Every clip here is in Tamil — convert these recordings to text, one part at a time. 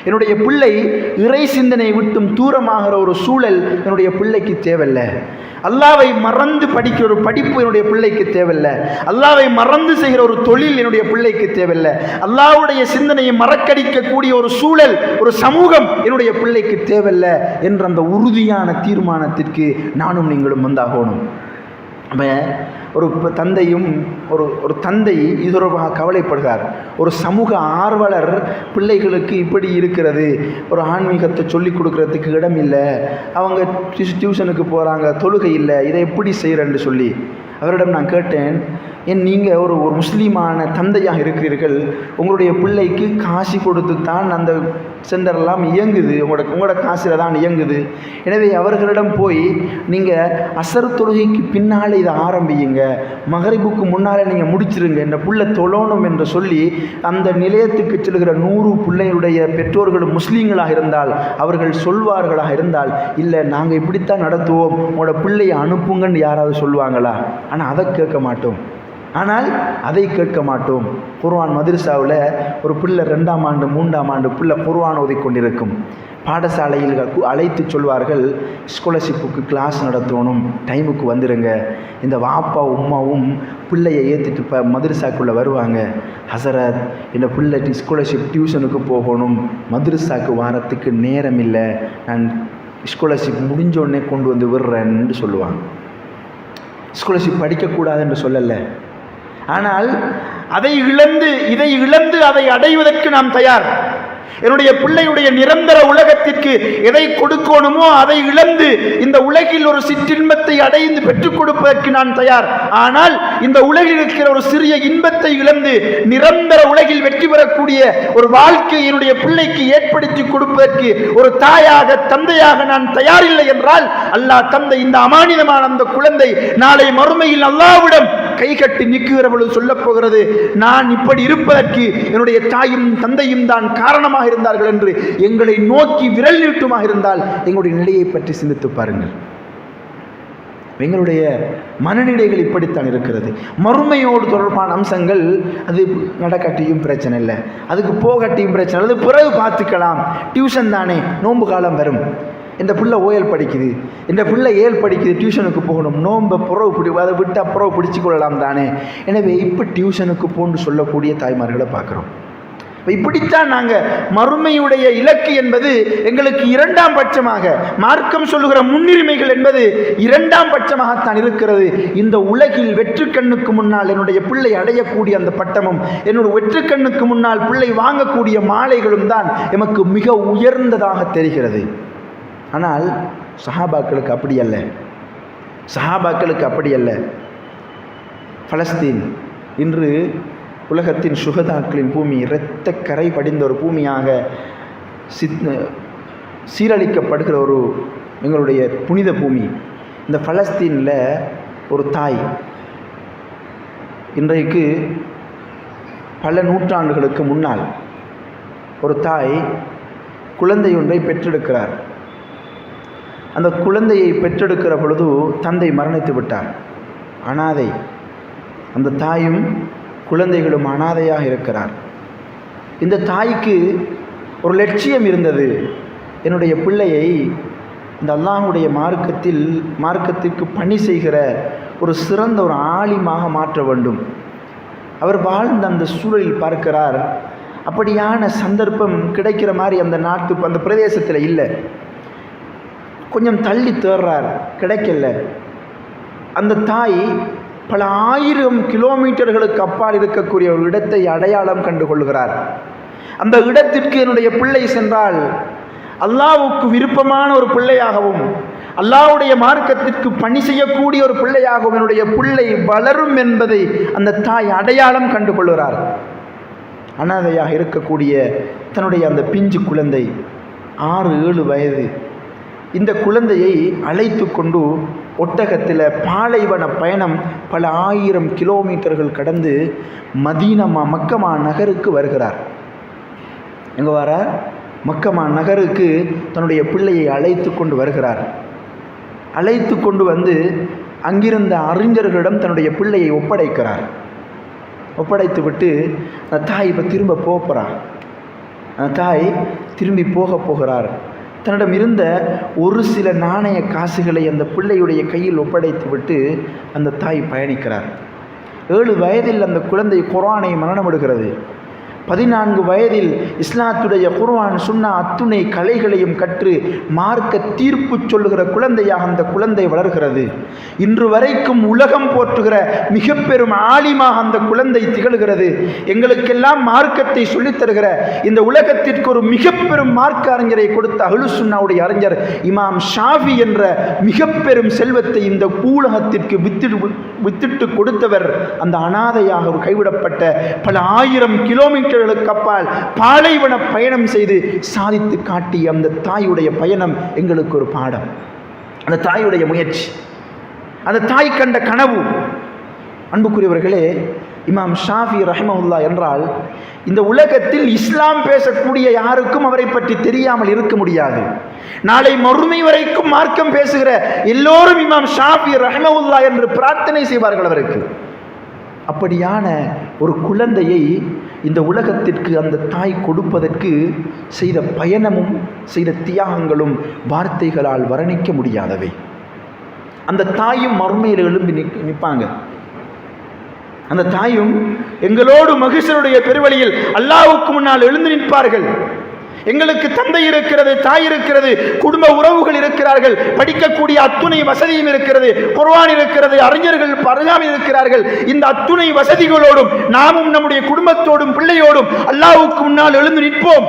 என்னுடைய பிள்ளை இறை சிந்தனை விட்டும் தூரமாகிற ஒரு சூழல் என்னுடைய பிள்ளைக்கு தேவையில்லை. அல்லாவை மறந்து படிக்கிற ஒரு படிப்பு என்னுடைய பிள்ளைக்கு தேவையில்லை. அல்லாவை மறந்து செய்கிற ஒரு தொழில் என்னுடைய பிள்ளைக்கு தேவையில்லை. அல்லாவுடைய சிந்தனையை மறக்கடிக்கக்கூடிய ஒரு சூழல், ஒரு சமூகம் என்னுடைய பிள்ளைக்கு தேவையில்லை என்ற அந்த உறுதியான தீர்மானத்திற்கு நானும் நீங்களும் வந்தாகணும். ஒரு தந்தையும் ஒரு தந்தை இது தொடர்பாக கவலைப்படுகிறார். ஒரு சமூக ஆர்வலர் பிள்ளைகளுக்கு இப்படி இருக்கிறது, ஒரு ஆன்மீகத்தை சொல்லிக் கொடுக்கறதுக்கு இடம் இல்லை, அவங்க டியூஷனுக்கு போகிறாங்க, தொழுகை இல்லை, இதை எப்படி செய்கிறேன்னு சொல்லி அவரிடம் நான் கேட்டேன், நீங்கள் ஒரு முஸ்லீமான தந்தையாக இருக்கிறீர்கள், உங்களுடைய பிள்ளைக்கு காசு கொடுத்து தான் அந்த சென்டரெல்லாம் இயங்குது, உங்களோட காசில் தான் இயங்குது. எனவே அவர்களிடம் போய் நீங்கள் அசர் தொழுகைக்கு பின்னால் இதை ஆரம்பியுங்க, மகரிபுக்கு முன்னால் நீங்கள் முடிச்சிருங்க, என்ற பிள்ளை தொழணும் என்று சொல்லி அந்த நிலையத்துக்கு செல்கிற 100 பிள்ளைகளுடைய பெற்றோர்கள் முஸ்லீம்களாக இருந்தால் அவர்கள் சொல்வார்களாக இருந்தால், இல்லை நாங்கள் இப்படித்தான் நடத்துவோம், உங்களோட பிள்ளையை அனுப்புங்கன்னு யாராவது சொல்லுவாங்களா? ஆனால் அதை கேட்க மாட்டோம். குர்ஆன் மதரசாவில் ஒரு பிள்ளை 2ஆம் ஆண்டு 3ஆம் ஆண்டு பிள்ளை குர்ஆன் ஓதிக்கொண்டிருக்கும். பாடசாலையில் அழைத்து சொல்வார்கள், ஸ்காலர்ஷிப்புக்கு கிளாஸ் நடத்தணும், டைமுக்கு வந்துடுங்க. இந்த வாப்பா உம்மாவும் பிள்ளையை ஏற்றிட்டு இப்போ மதரசாக்குள்ளே வருவாங்க, ஹசரத் இந்த பிள்ளை ஸ்காலர்ஷிப் டியூஷனுக்கு போகணும், மதரசாக்கு வாரத்துக்கு நேரம் இல்லை, நான் ஸ்காலர்ஷிப் முடிஞ்சோடனே கொண்டு வந்து விடுறேன்னு சொல்லுவாங்க. ஸ்காலர்ஷிப் படிக்கக்கூடாது என்று சொல்லலை, ஆனால் இதை இழந்து அதை அடைவதற்கு நாம் தயார். என்னுடைய பிள்ளையுடைய நிரந்தர உலகத்திற்கு எதை கொடுக்கணுமோ அதை இழந்து இந்த உலகில் ஒரு சிற்றின்பத்தை அடைந்து பெற்றுக் கொடுப்பதற்கு நான் தயார். ஆனால் இந்த உலகில் இருக்கிற ஒரு சிறிய இன்பத்தை இழந்து நிரந்தர உலகில் வெற்றி பெறக்கூடிய ஒரு வாழ்க்கை என்னுடைய பிள்ளைக்கு ஏற்படுத்தி கொடுப்பதற்கு ஒரு தாயாக தந்தையாக நான் தயாரில்லை என்றால், அல்லாஹ் தந்தை இந்த அமானிதமான அந்த குழந்தை நாளை மறுமையில் அல்லாஹ்விடம் கை கட்டி நிற்கிற பொழுது சொல்ல போகிறது, நான் இப்படி இருப்பதற்கு என்னுடைய தாயும் தந்தையும் தான் காரணமாக இருந்தார்கள் என்று எங்களை நோக்கி விரல் நீட்டுமாக இருந்தால் எங்களுடைய நிலையை பற்றி சிந்தித்து பாருங்கள். எங்களுடைய மனநிலைகள் இப்படித்தான் இருக்கிறது. மறுமையோடு தொடர்பான அம்சங்கள் அது நடக்கட்டியும் பிரச்சனை இல்லை, அதுக்கு போகட்டியும் பிரச்சனை, அது பிறகு பார்த்துக்கலாம், டியூஷன் தானே, நோன்பு காலம் வரும், இந்த பிள்ளை ஓயல் படிக்குது, இந்த பிள்ளை ஏல் படிக்குது, டியூஷனுக்கு போகணும், நோன்பை அதை விட்டால் புறவு பிடிச்சி கொள்ளலாம் தானே, எனவே இப்போ டியூஷனுக்கு போன்று சொல்லக்கூடிய தாய்மார்களை பார்க்குறோம். இப்படித்தான் நாங்கள் மறுமையுடைய இலக்கு என்பது எங்களுக்கு 2ஆம் பட்சமாக, மார்க்கம் சொல்லுகிற முன்னுரிமைகள் என்பது 2ஆம் பட்சமாகத்தான் இருக்கிறது. இந்த உலகில் வெற்றுக்கண்ணுக்கு முன்னால் என்னுடைய பிள்ளை அடையக்கூடிய அந்த பட்டமும், என்னுடைய வெற்றுக்கண்ணுக்கு முன்னால் பிள்ளை வாங்கக்கூடிய மாலைகளும் தான் எமக்கு மிக உயர்ந்ததாக தெரிகிறது. ஆனால் சஹாபாக்களுக்கு அப்படி அல்ல. பலஸ்தீன் இன்று உலகத்தின் சுகதாக்களின் பூமி, இரத்த கரை படிந்த ஒரு பூமியாக சீரழிக்கப்படுகிற ஒரு எங்களுடைய புனித பூமி. இந்த பலஸ்தீனில் ஒரு தாய் இன்றைக்கு பல நூற்றாண்டுகளுக்கு முன்னால் ஒரு தாய் குழந்தை ஒன்றை பெற்றெடுக்கிறார். அந்த குழந்தையை பெற்றெடுக்கிற பொழுது தந்தை மரணித்து விட்டார், அனாதை. அந்த தாயும் குழந்தைகளும் அனாதையாக இருக்கிறார். இந்த தாய்க்கு ஒரு லட்சியம் இருந்தது, என்னுடைய பிள்ளையை இந்த அல்லாஹ்வுடைய மார்க்கத்திற்கு பணி செய்கிற ஒரு சிறந்த ஒரு ஆலிமாக மாற்ற வேண்டும். அவர் வாழ்ந்த அந்த சூழலில் பார்க்கிறார், அப்படியான சந்தர்ப்பம் கிடைக்கிற மாதிரி அந்த பிரதேசத்தில் இல்லை. கொஞ்சம் தள்ளி தேடுறார், கிடைக்கல. அந்த தாய் பல 1000 கிலோமீட்டர்களுக்கு அப்பால் இருக்கக்கூடிய ஒரு இடத்தை அடையாளம் கண்டு கொள்கிறார். அந்த இடத்திற்கு என்னுடைய பிள்ளை சென்றால் அல்லாஹ்வுக்கு விருப்பமான ஒரு பிள்ளையாகவும், அல்லாஹ்வுடைய மார்க்கத்திற்கு பணி செய்யக்கூடிய ஒரு பிள்ளையாகவும் என்னுடைய பிள்ளை வளரும் என்பதை அந்த தாய் அடையாளம் கண்டு கொள்கிறார். அனாதையாக இருக்கக்கூடிய தன்னுடைய அந்த பிஞ்சு குழந்தை 6-7 வயது, இந்த குழந்தையை அழைத்து கொண்டு ஒட்டகத்தில் பாலைவன பயணம் பல 1000 கிலோமீட்டர்கள் கடந்து மக்கமா நகருக்கு வருகிறார். எங்கே வரார்? மக்கமா நகருக்கு தன்னுடைய பிள்ளையை அழைத்து கொண்டு வருகிறார். அழைத்து கொண்டு வந்து அங்கிருந்த அறிஞர்களிடம் தன்னுடைய பிள்ளையை ஒப்படைக்கிறார். ஒப்படைத்து விட்டு அந்த தாய் இப்போ திரும்ப போகிறார். அந்த தாய் திரும்பி போகிறார். தன்னிடம் இருந்த ஒரு சில நாணய காசுகளை அந்த பிள்ளையுடைய கையில் ஒப்படைத்து விட்டு அந்த தாய் பயணிக்கிறார். 7 வயதில் அந்த குழந்தை குர்ஆனை மரணமிடுகிறது. 14 வயதில் இஸ்லாத்துடைய குர்ஆன் சுன்னா அத்துணை கலைகளையும் கற்று மார்க்க தீர்ப்பு சொல்லுகிற குழந்தையாக அந்த குழந்தை வளர்கிறது. இன்று வரைக்கும் உலகம் போற்றுகிற மிக பெரும் ஆலிமாக அந்த குழந்தை திகழ்கிறது. எங்களுக்கெல்லாம் மார்க்கத்தை சொல்லித் தருகிற இந்த உலகத்திற்கு ஒரு மிக பெரும் மார்க்க அறிஞரை கொடுத்த அஹ்லுஸ் சுன்னாவுடைய அறிஞர் இமாம் ஷாஃபி என்ற மிக பெரும் செல்வத்தை இந்த பூலகத்திற்கு வித்திட்டு கொடுத்தவர் அந்த அனாதையாக கைவிடப்பட்ட பல 1000 கிலோமீட்டர் அப்பால் பாலைவன பயணம் செய்து சாதித்து காட்டிய அந்த தாயுடைய பயணம் எங்களுக்கு ஒரு பாடம். அந்த தாயுடைய முயற்சி, அந்த தாய் கண்ட கனவு. அன்புக்குரியவர்களே, இமாம் ஷாஃபி ரஹ்மஹுல்லா என்றால் இந்த உலகத்தில் இஸ்லாம் பேசக்கூடிய யாருக்கும் அவரை பற்றி தெரியாமல் இருக்க முடியாது. நாளை மறுமை வரைக்கும் மார்க்கம் பேசுகிற எல்லோரும் இமாம் ஷாஃபி ரஹ்மஹுல்லா என்று பிரார்த்தனை செய்வார்கள் அவருக்கு. அப்படியான ஒரு குழந்தையை இந்த உலகத்திற்கு அந்த தாய் கொடுப்பதற்கு செய்த பயணமும் செய்த தியாகங்களும் வார்த்தைகளால் வர்ணிக்க முடியாதவை. அந்த தாயும் மறுமையில் எழும்பி நிற்பாங்க. அந்த தாயும் எங்களோடு மகிஷருடைய பெருவழியில் அல்லாஹ்வுக்கு முன்னால் எழுந்து நிற்பார்கள். எங்களுக்கு தந்தை இருக்கிறது, தாய் இருக்கிறது, குடும்ப உறவுகள் இருக்கிறார்கள், படிக்கக்கூடிய அத்துணை வசதியும் இருக்கிறது, குர்ஆன் இருக்கிறது, அறிஞர்கள் பரகாமல் இருக்கிறார்கள். இந்த அத்துணை வசதிகளோடும் நாமும் நம்முடைய குடும்பத்தோடும் பிள்ளையோடும் அல்லாஹ்வுக்கு முன்னால் எழுந்து நிற்போம்.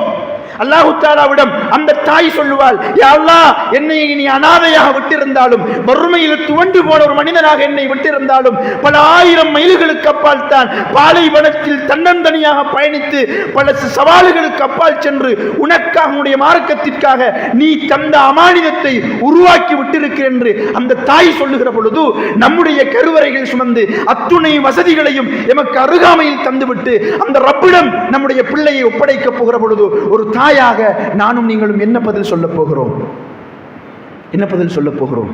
அல்லாஹு தஆலாவிடம் அந்த தாய் சொல்லுவாள், யா அல்லாஹ், என்னை நீ அனாதையாக விட்டிருந்தாலும், வறுமையில் துவண்டு போன ஒரு மனிதனாக என்னை விட்டிருந்தாலும், பல 1000 மைல்களுக்கு அப்பால் தான் பாலைவனத்தில் தன்னந்தனியாக பயணித்து பல சவால்களுக்கு அப்பால் சென்று உனக்காக உன்னுடைய மார்க்கத்திற்காக நீ தந்த அமானிதத்தை உருவாக்கி விட்டிருக்கிறேன் என்று அந்த தாய் சொல்லுகிற பொழுது, நம்முடைய கருவறைகள் சுமந்து அத்துணை வசதிகளையும் எமக்கு அருகாமையில் தந்துவிட்டு அந்த ரப்பிடம் நம்முடைய பிள்ளையை ஒப்படைக்கப் போகிற பொழுது ஒரு தாயாக நானும் நீங்களும் என்ன பதில் சொல்ல போகிறோம்? என்ன பதில் சொல்ல போகிறோம்?